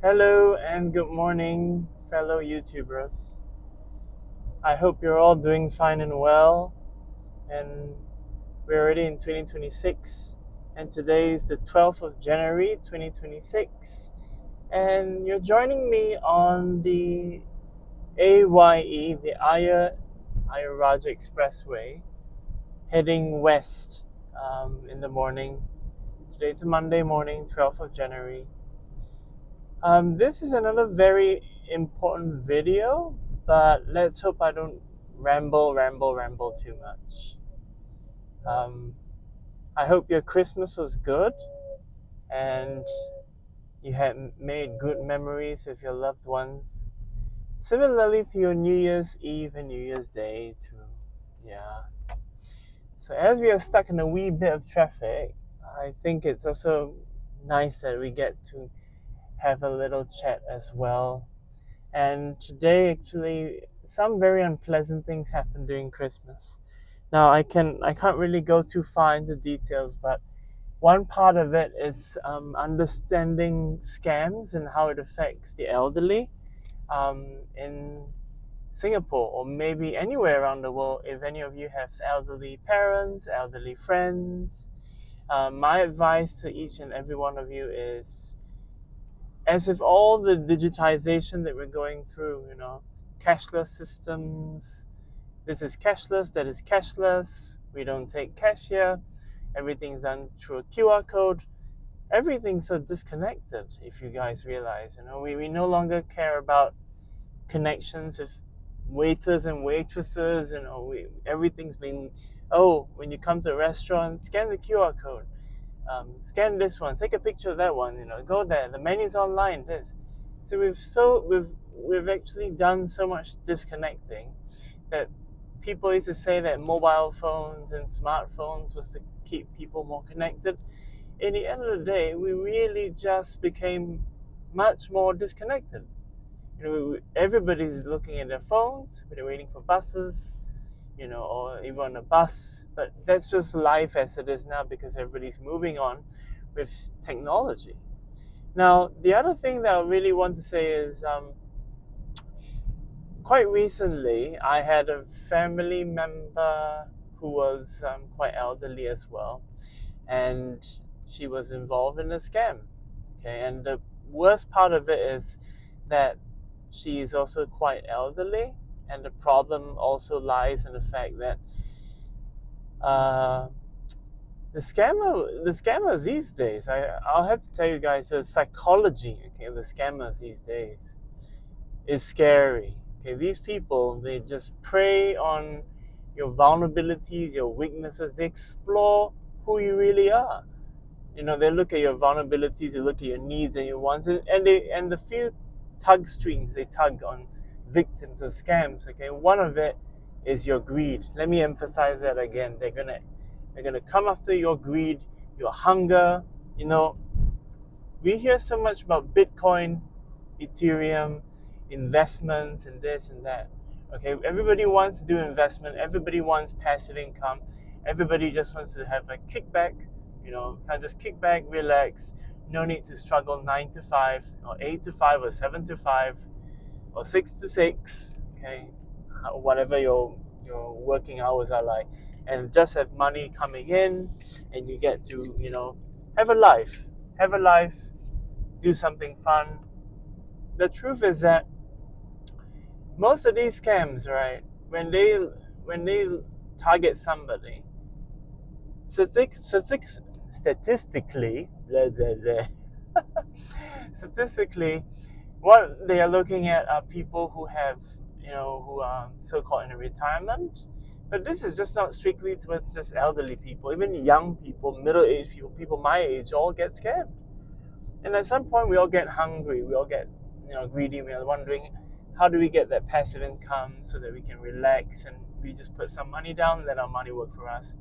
Hello and good morning, fellow YouTubers. I hope you're all doing fine and well. And we're already in 2026, and today is the 12th of January 2026. And you're joining me on the AYE, the Ayar Raja Expressway, heading west in the morning. Today's a Monday morning, 12th of January. This is another very important video, but let's hope I don't ramble too much. I hope your Christmas was good and you had made good memories with your loved ones. Similarly to your New Year's Eve and New Year's Day too. Yeah. So as we are stuck in a wee bit of traffic, I think it's also nice that we get to have a little chat as well. And today, actually, some very unpleasant things happened during Christmas. Now, I can't really go too far into details, but one part of it is understanding scams and how it affects the elderly in Singapore or maybe anywhere around the world. If any of you have elderly parents, elderly friends, my advice to each and every one of you is, as with all the digitization that we're going through, cashless systems, this is cashless, that is cashless, we don't take cash here, everything's done through a QR code, everything's so disconnected. If you guys realize, we no longer care about connections with waiters and waitresses. Everything's been, when you come to a restaurant, scan the QR code, scan this one, take a picture of that one, go there, the menu's online, this. So we've actually done so much disconnecting that people used to say that mobile phones and smartphones was to keep people more connected. In the end of the day, we really just became much more disconnected. Everybody's looking at their phones, they're waiting for buses, or even on a bus. But that's just life as it is now because everybody's moving on with technology. Now, the other thing that I really want to say is quite recently, I had a family member who was quite elderly as well, and she was involved in a scam. Okay, and the worst part of it is that she is also quite elderly, and the problem also lies in the fact that the scammers these days, I'll have to tell you guys, the psychology, okay, the scammers these days is scary. Okay, these people, they just prey on your vulnerabilities, your weaknesses. They explore who you really are. They look at your vulnerabilities, they look at your needs and your wants, and the few tug strings they tug on victims of scams. Okay, one of it is your greed. Let me emphasize that again. They're gonna come after your greed, your hunger. We hear so much about Bitcoin, Ethereum, investments, and this and that. Okay, everybody wants to do investment. Everybody wants passive income. Everybody just wants to have a kickback. Kind of just kick back, relax. No need to struggle 9 to 5 or 8 to 5 or 7 to 5 or 6 to 6. Okay, whatever your working hours are like, and just have money coming in, and you get to have a life, do something fun. The truth is that most of these scams, right, when they target somebody, statistically, blah, blah, blah. Statistically, what they are looking at are people who have, who are so-called in a retirement. But this is just not strictly towards just elderly people. Even young people, middle-aged people, people my age, all get scammed. And at some point, we all get hungry. We all get, greedy. We are wondering, how do we get that passive income so that we can relax and we just put some money down and let our money work for us?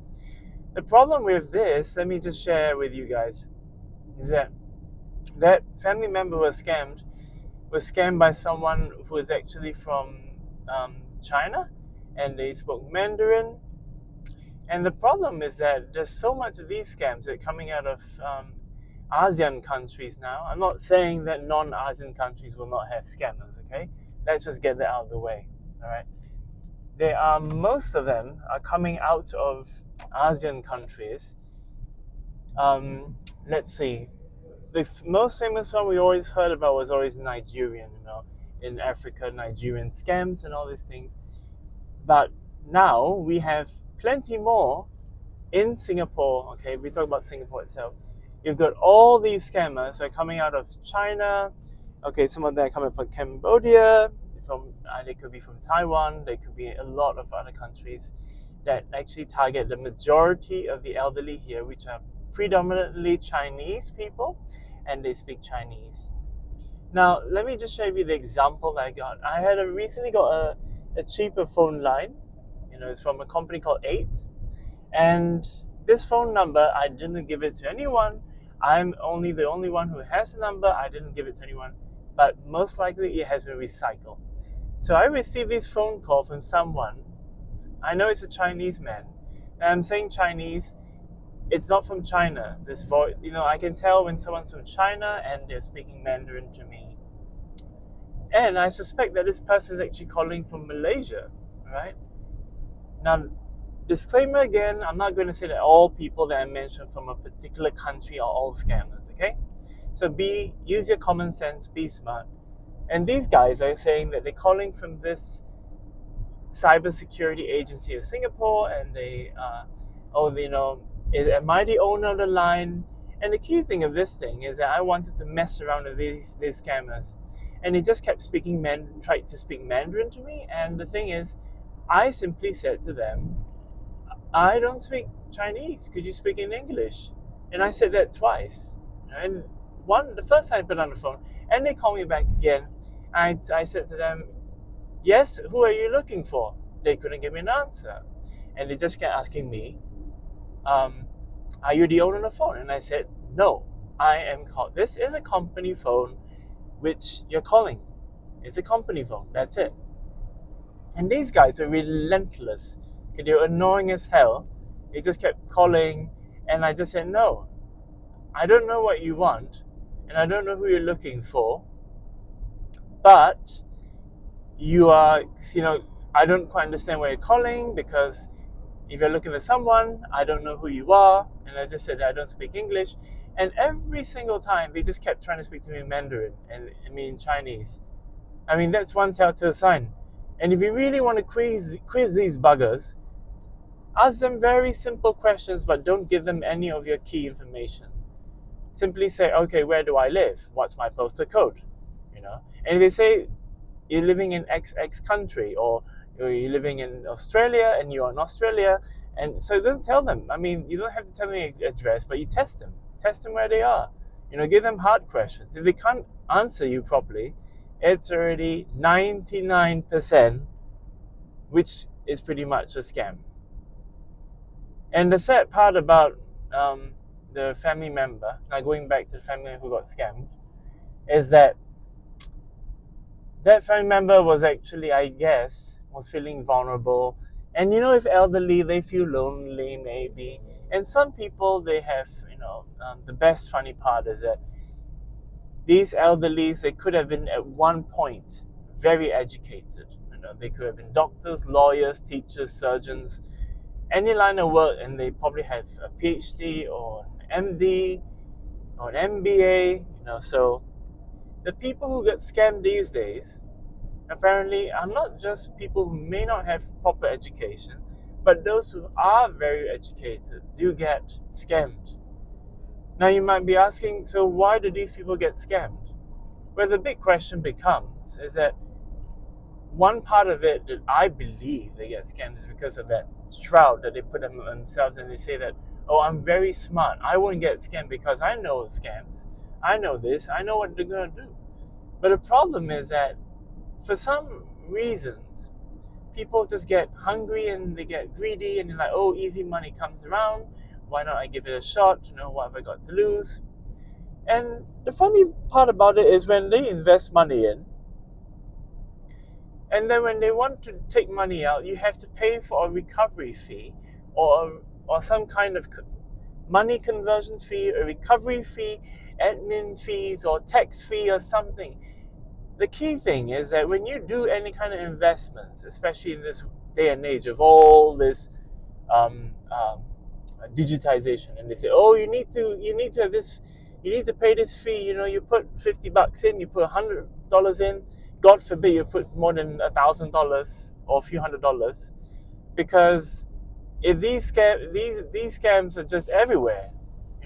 The problem with this, let me just share with you guys, is that family member was scammed by someone who is actually from China, and they spoke Mandarin. And the problem is that there's so much of these scams that are coming out of ASEAN countries now. I'm not saying that non-ASEAN countries will not have scammers, okay? Let's just get that out of the way, all right? Most of them are coming out of ASEAN countries. Let's see. The most famous one we always heard about was always Nigerian, in Africa, Nigerian scams and all these things. But now we have plenty more in Singapore. Okay, we talk about Singapore itself. You've got all these scammers that are coming out of China. Okay, some of them are coming from Cambodia. They could be from Taiwan. They could be a lot of other countries that actually target the majority of the elderly here, which are predominantly Chinese people, and they speak Chinese. Now, let me just show you the example I got. I had recently got a cheaper phone line. It's from a company called 8. And this phone number, I didn't give it to anyone. I'm the only one who has the number. I didn't give it to anyone. But most likely it has been recycled. So I received this phone call from someone. I know it's a Chinese man. And I'm saying Chinese. It's not from China. This voice, I can tell when someone's from China and they're speaking Mandarin to me. And I suspect that this person is actually calling from Malaysia, right? Now, disclaimer again, I'm not going to say that all people that I mentioned from a particular country are all scammers, okay? So use your common sense, be smart. And these guys are saying that they're calling from this cybersecurity agency of Singapore, and am I the owner of the line? And the key thing of this thing is that I wanted to mess around with these scammers. And they just kept tried to speak Mandarin to me. And the thing is, I simply said to them, I don't speak Chinese. Could you speak in English? And I said that twice. And the first time I put on the phone, and they called me back again. I said to them, yes, who are you looking for? They couldn't give me an answer. And they just kept asking me, are you the owner of the phone? And I said, no, I am called. This is a company phone which you're calling. It's a company phone. That's it. And these guys were relentless. They were annoying as hell. They just kept calling, and I just said, no, I don't know what you want, and I don't know who you're looking for, but you are, I don't quite understand why you're calling, because if you're looking for someone, I don't know who you are, and I just said I don't speak English. And every single time, they just kept trying to speak to me in Mandarin, and in Chinese. That's one telltale sign. And if you really want to quiz these buggers, ask them very simple questions, but don't give them any of your key information. Simply say, okay, where do I live? What's my postal code? And if they say you're living in XX country, or you're living in Australia and you're in Australia, and so don't tell them. You don't have to tell them the address, but you test them where they are. Give them hard questions. If they can't answer you properly, it's already 99%, which is pretty much a scam. And the sad part about the family member, now going back to the family who got scammed, is that family member was actually, I guess, was feeling vulnerable. And if elderly, they feel lonely maybe. And some people, they have, the best funny part is that these elderlies, they could have been at one point very educated. They could have been doctors, lawyers, teachers, surgeons, any line of work, and they probably have a PhD or an MD or an MBA. So the people who get scammed these days apparently are not just people who may not have proper education, but those who are very educated do get scammed. Now you might be asking, so why do these people get scammed? Well, the big question becomes is that one part of it that I believe they get scammed is because of that shroud that they put on themselves, and they say that, oh, I'm very smart, I won't get scammed because I know scams, I know this, I know what they're going to do. But the problem is that for some reasons, people just get hungry and they get greedy, and they're like, oh, easy money comes around, why not I give it a shot, what have I got to lose? And the funny part about it is when they invest money in, and then when they want to take money out, you have to pay for a recovery fee or some kind of money conversion fee, a recovery fee, admin fees, or tax fee or something. The key thing is that when you do any kind of investments, especially in this day and age of all this um, um, digitization, and they say, oh, you need to have this, you need to pay this fee. You put $50 in, you put $100 in. God forbid you put more than $1,000 or a few $100s, because if these scams are just everywhere,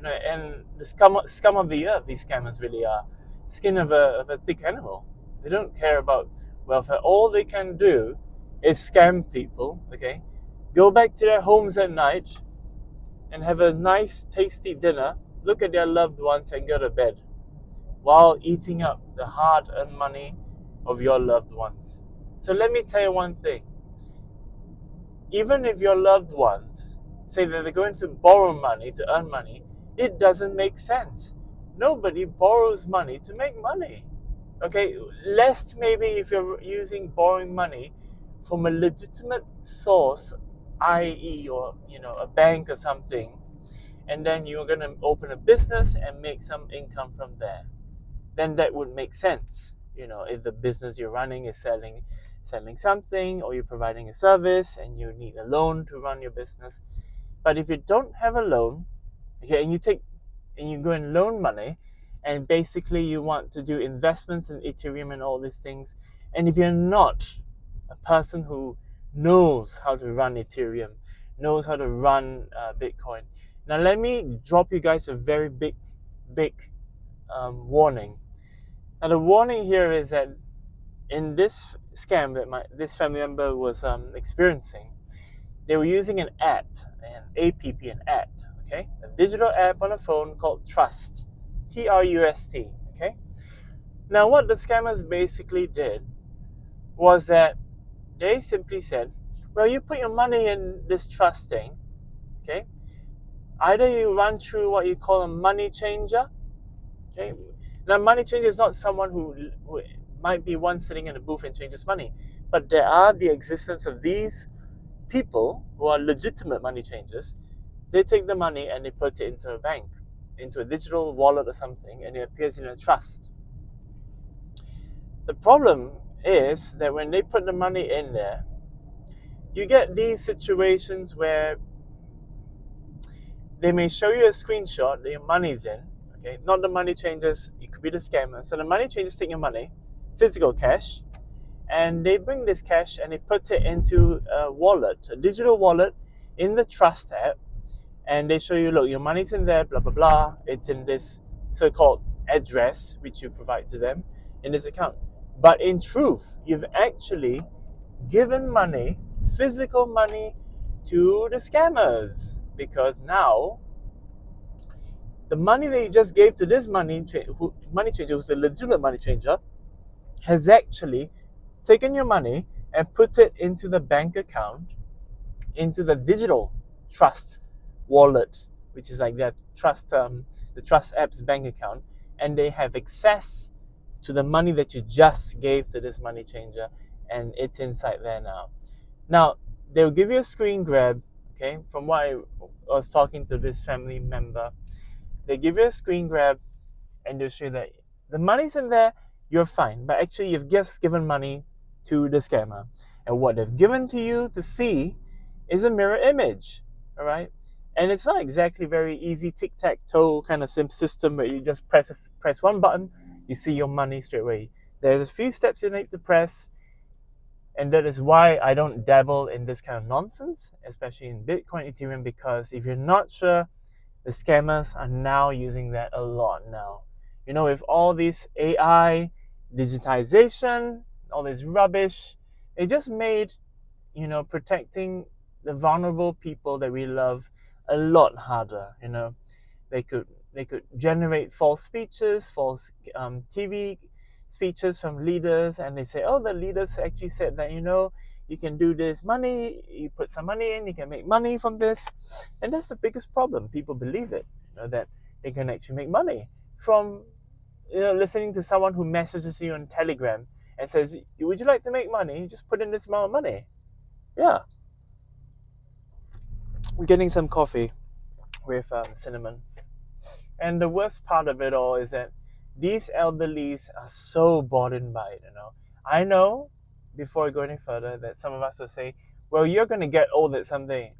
and the scum of the earth. These scammers really are skin of a thick animal. They don't care about welfare. All they can do is scam people. Okay, go back to their homes at night and have a nice, tasty dinner. Look at their loved ones and go to bed while eating up the hard-earned money of your loved ones. So let me tell you one thing. Even if your loved ones say that they're going to borrow money to earn money, it doesn't make sense. Nobody borrows money to make money. Okay, lest maybe if you're using borrowing money from a legitimate source, i.e., or a bank or something, and then you're going to open a business and make some income from there, then that would make sense. If the business you're running is selling something, or you're providing a service and you need a loan to run your business. But if you don't have a loan, okay, and you go and loan money, and basically you want to do investments in eterium and all these things, and if you're not a person who knows how to run ethereum, knows how to run Bitcoin, now let me drop you guys a very big warning. Now the warning here is that in this scam that this family member was experiencing, they were using an app, an app, okay, a digital app on a phone called Trust, Trust, okay. Now what the scammers basically did was that they simply said, well, you put your money in this trust thing, okay, either you run through what you call a money changer, okay. Now money changer is not someone who might be one sitting in a booth and changes money, but there are the existence of these people who are legitimate money changers. They take the money and they put it into a bank, into a digital wallet or something, and it appears in a trust. The problem is that when they put the money in there, you get these situations where they may show you a screenshot that your money's in, okay, not the money changers, it could be the scammer. So the money changers take your money, physical cash, and they bring this cash and they put it into a wallet, a digital wallet in the Trust app, and they show you, look, your money's in there, blah, blah, blah. It's in this so-called address, which you provide to them in this account. But in truth, you've actually given money, physical money, to the scammers, because now the money that you just gave to this money changer, who's a legitimate money changer, has actually taken your money and put it into the bank account, into the digital Trust wallet, which is like that the Trust app's bank account, and they have access to the money that you just gave to this money changer, and it's inside there now. Now they'll give you a screen grab, okay, from what I was talking to this family member. They give you a screen grab and they'll show you that the money's in there, you're fine, but actually you've just given money to the scammer, and what they've given to you to see is a mirror image, all right? And it's not exactly very easy tic-tac-toe kind of system where you just press one button, you see your money straight away. There's a few steps you need to press, and that is why I don't dabble in this kind of nonsense, especially in Bitcoin, Ethereum, because if you're not sure, the scammers are now using that a lot now. With all this AI, digitization, all this rubbish, it just made, protecting the vulnerable people that we love a lot harder. They could generate false speeches, false TV speeches from leaders, and they say, oh, the leaders actually said that, you can do this money, you put some money in, you can make money from this. And that's the biggest problem. People believe it, that they can actually make money from listening to someone who messages you on Telegram and says, would you like to make money? Just put in this amount of money. Yeah. Getting some coffee. with cinnamon. And the worst part of it all is that these elderlies are so bothered by it. I know, before I go any further, that some of us will say, "Well, you're going to get old at someday."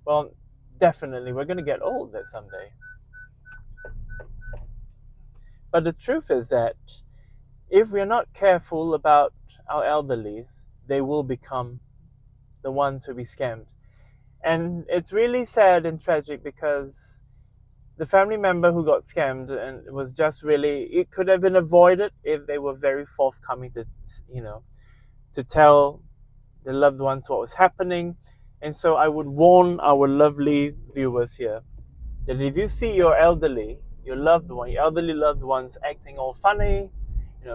Well, definitely, we're going to get old at someday. But the truth is that if we're not careful about our elderlies, they will become the ones who be scammed. And it's really sad and tragic because the family member who got scammed, and it was just really, it could have been avoided if they were very forthcoming to tell the loved ones what was happening. And so I would warn our lovely viewers here that if you see your elderly loved ones acting all funny,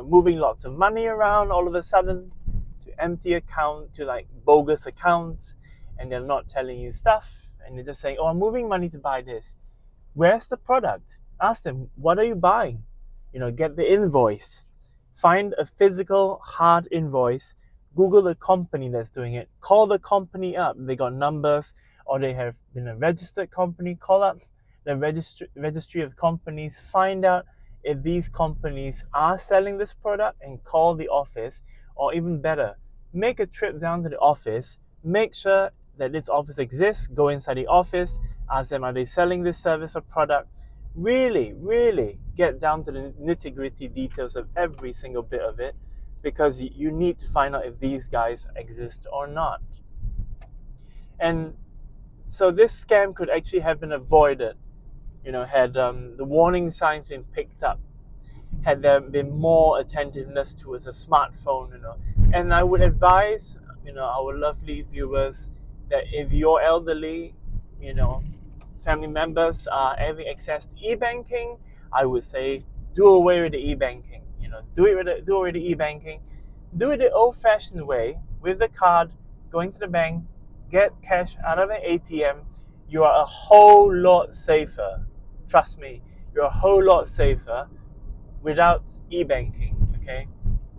moving lots of money around all of a sudden to empty account, to like bogus accounts, and they're not telling you stuff, and they're just saying, "Oh, I'm moving money to buy this." Where's the product? Ask them, what are you buying? Get the invoice. Find a physical hard invoice. Google the company that's doing it. Call the company up. They got numbers, or they have been a registered company. Call up the registry of companies. Find out if these companies are selling this product and call the office, or even better, make a trip down to the office. Make sure that this office exists. Go inside the office. Ask them, are they selling this service or product? Really, really get down to the nitty-gritty details of every single bit of it, because you need to find out if these guys exist or not. And so this scam could actually have been avoided, had the warning signs been picked up, had there been more attentiveness towards a smartphone, And I would advise, our lovely viewers, that if you're elderly, family members are having access to e-banking, I would say do away with the e-banking. Do away with the e-banking. Do it the old-fashioned way with the card, going to the bank, get cash out of an ATM. You are a whole lot safer. Trust me, you're a whole lot safer without e-banking, okay?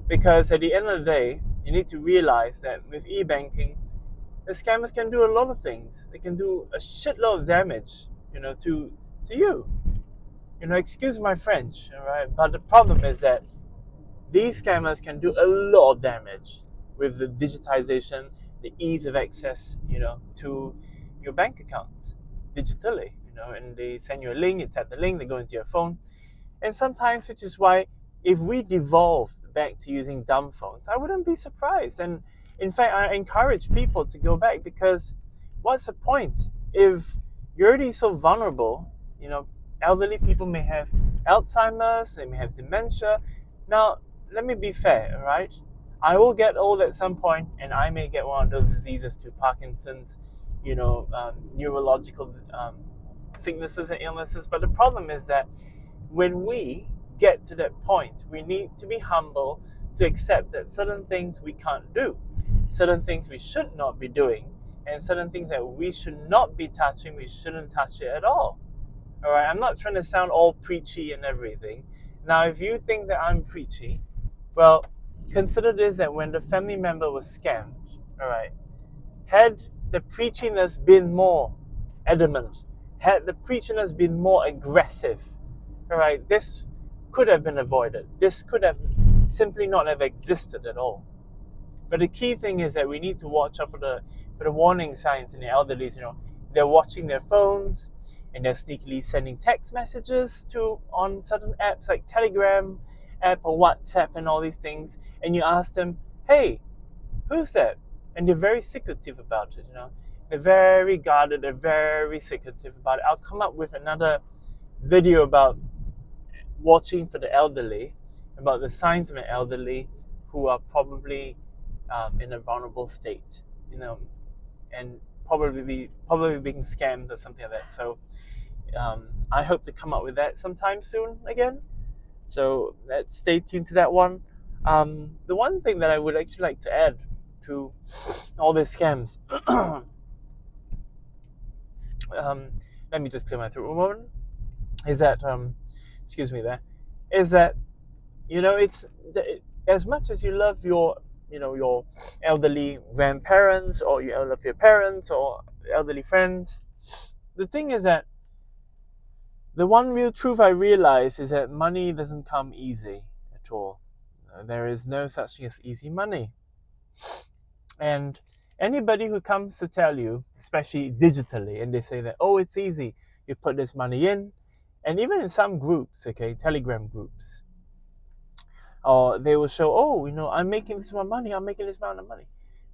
Because at the end of the day, you need to realize that with e-banking, the scammers can do a lot of things. They can do a shitload of damage, to you. Excuse my French, all right? But the problem is that these scammers can do a lot of damage with the digitization, the ease of access, to your bank accounts digitally, and they send you a link, you tap the link, they go into your phone. And sometimes, which is why if we devolve back to using dumb phones, I wouldn't be surprised. And in fact, I encourage people to go back, because what's the point if you're already so vulnerable? Elderly people may have Alzheimer's, they may have dementia. Now, let me be fair, all right? I will get old at some point, and I may get one of those diseases to Parkinson's, neurological sicknesses and illnesses. But the problem is that when we get to that point, we need to be humble to accept that certain things we can't do, certain things we should not be doing, and certain things that we should not be touching, we shouldn't touch it at all. All right, I'm not trying to sound all preachy and everything. Now, if you think that I'm preachy, well, consider this, that when the family member was scammed, all right, had the preachiness been more adamant, had the preachiness been more aggressive, all right, this could have been avoided. This could have simply not have existed at all. But the key thing is that we need to watch out for the warning signs in the elderly. They're watching their phones, and they're sneakily sending text messages on certain apps like Telegram app or WhatsApp and all these things. And you ask them, "Hey, who's that?" And they're very secretive about it. They're very guarded. They're very secretive about it. I'll come up with another video about watching for the elderly, about the signs of an elderly who are probably in a vulnerable state, and probably being scammed or something like that. So I hope to come up with that sometime soon again. So let's stay tuned to that one. The one thing that I would actually like to add to all these scams, let me just clear my throat a moment, is that, excuse me there, is that, it's as much as you love your elderly grandparents, or you love your parents or elderly friends, the thing is that the one real truth I realize is that money doesn't come easy at all. There is no such thing as easy money. And anybody who comes to tell you, especially digitally, and they say that, oh, it's easy, you put this money in, and even in some groups, okay, Telegram groups, or they will show, oh, I'm making this amount of money, I'm making this amount of money.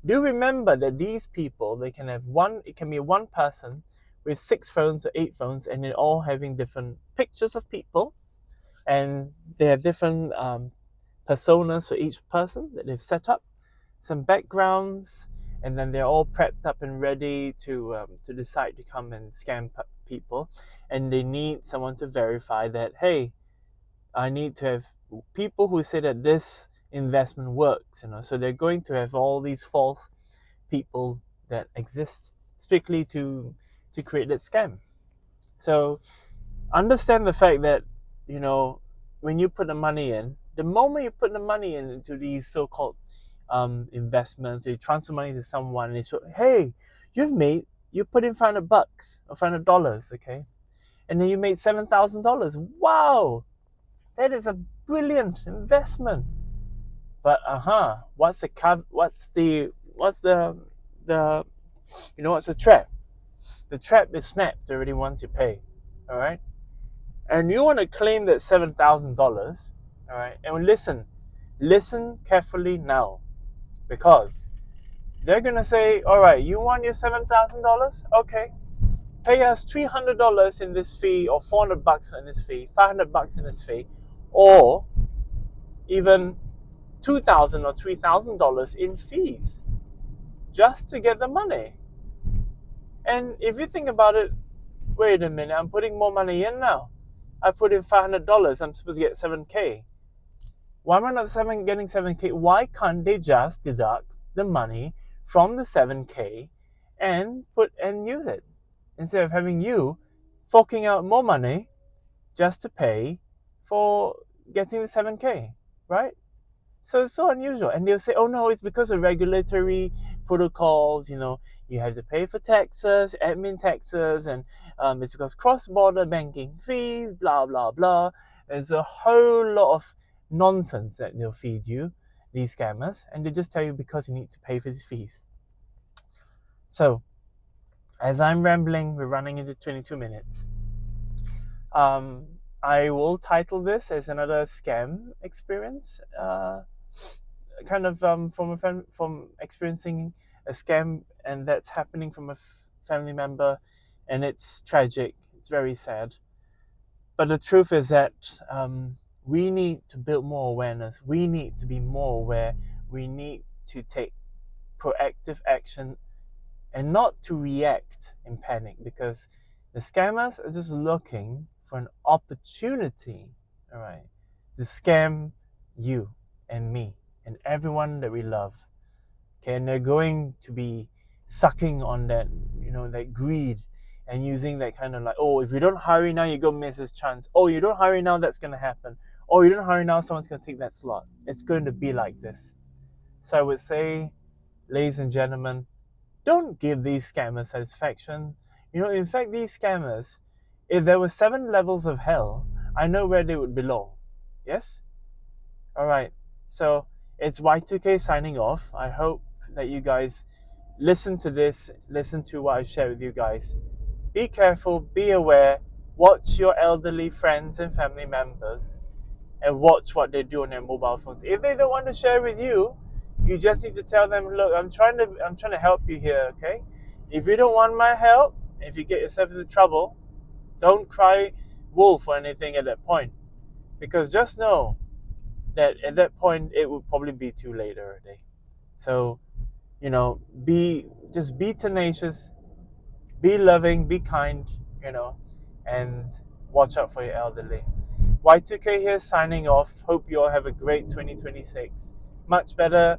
Do remember that these people, it can be one person with 6 phones or 8 phones, and they're all having different pictures of people, and they have different personas for each person that they've set up, some backgrounds, and then they're all prepped up and ready to decide to come and scam people, and they need someone to verify that, hey, I need to have people who say that this investment works, so they're going to have all these false people that exist strictly to create that scam. So understand the fact that, when you put the money in, the moment you put the money into these so-called investments, you transfer money to someone, and they say, hey, you put in $500 or $500, okay, and then you made $7,000. Wow, that is a brilliant investment. But what's the trap? The trap is snapped already once you pay. All right, and you want to claim that $7,000. All right, and listen carefully now, because they're gonna say, all right, you want your $7,000? Okay, pay us $300 in this fee, or $400 in this fee, $500 in this fee, or even $2,000 or $3,000 in fees, just to get the money. And if you think about it, wait a minute, I'm putting more money in now. I put in $500, I'm supposed to get $7K. Why am I not getting $7K? Why can't they just deduct the money from the $7K and use it, instead of having you forking out more money just to pay for getting the $7K, right? So it's so unusual. And they'll say, oh no, it's because of regulatory protocols, you have to pay for taxes, admin taxes, and it's because cross-border banking fees, blah, blah, blah. There's a whole lot of nonsense that they'll feed you, these scammers, and they just tell you because you need to pay for these fees. So, as I'm rambling, we're running into 22 minutes. I will title this as another scam experience, kind of from experiencing a scam, and that's happening from a family member, and it's tragic. It's very sad. But the truth is that we need to build more awareness. We need to be more aware. We need to take proactive action and not to react in panic, because the scammers are just looking for an opportunity, all right, to scam you and me and everyone that we love. Okay, and they're going to be sucking on that, that greed, and using that kind of like, oh, if you don't hurry now, you're going to miss this chance. Oh, you don't hurry now, that's going to happen. Oh, you don't hurry now, someone's going to take that slot. It's going to be like this. So I would say, ladies and gentlemen, don't give these scammers satisfaction. In fact, these scammers, if there were 7 levels of hell, I know where they would belong. Yes? Alright, so it's Y2K signing off. I hope that you guys listen to this, listen to what I share with you guys. Be careful, be aware, watch your elderly friends and family members, and watch what they do on their mobile phones. If they don't want to share with you, you just need to tell them, look, I'm trying to help you here, okay? If you don't want my help, if you get yourself into trouble, don't cry wolf or anything at that point, because just know that at that point it will probably be too late already. So, be tenacious, be loving, be kind, and watch out for your elderly. Y2K here signing off. Hope you all have a great 2026. Much better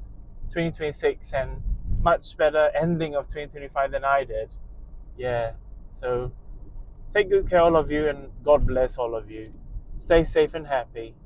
2026 and much better ending of 2025 than I did. Yeah. So take good care all of you, and God bless all of you. Stay safe and happy.